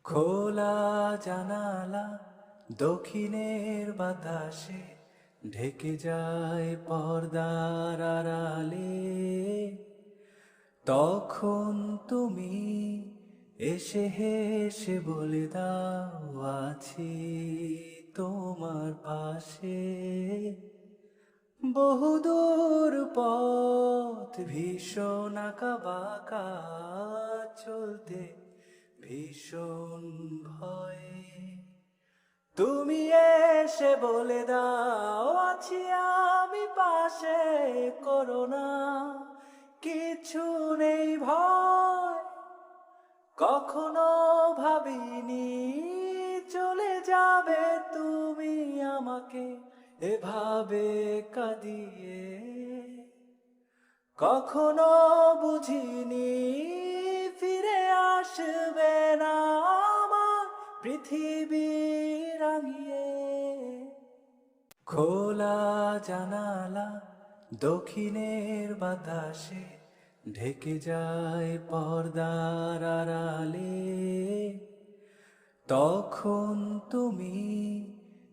খোলা জানালা দক্ষিণের বাতাসে ঢেকে যায় পর্দার আড়ালে। তখন তুমি এসে হেসে বলে দাও, আছি তোমার পাশে। বহুদূর পথ ভীষণ আঁকা বাঁকা, চলতে ভীষণ ভয়। তুমি এসে বলে দাও, আছি আমি পাশে, করো না কিছু নেই ভয়। কখনো ভাবিনি চলে যাবে তুমি আমাকে এভাবে কাঁদিয়ে। কখনো বুঝিনি ফিরে আসবে না আমার পৃথিবী রাঙিয়ে। খোলা জানালা দক্ষিণের বাতাসে ঢেকে যায় পর্দার আড়ালে। তখন তুমি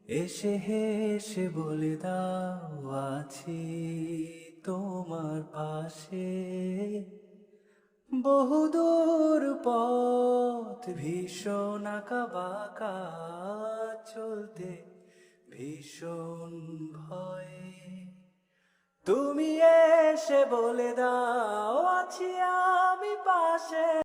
এসে হেসে বলে দাও, আছি তোমার পাশে। বহুদূর পথ ভীষণ আঁকা বাঁকা, চলতে ভীষণ ভয়। তুমি এসে বলে দাও, আছি আমি পাশে।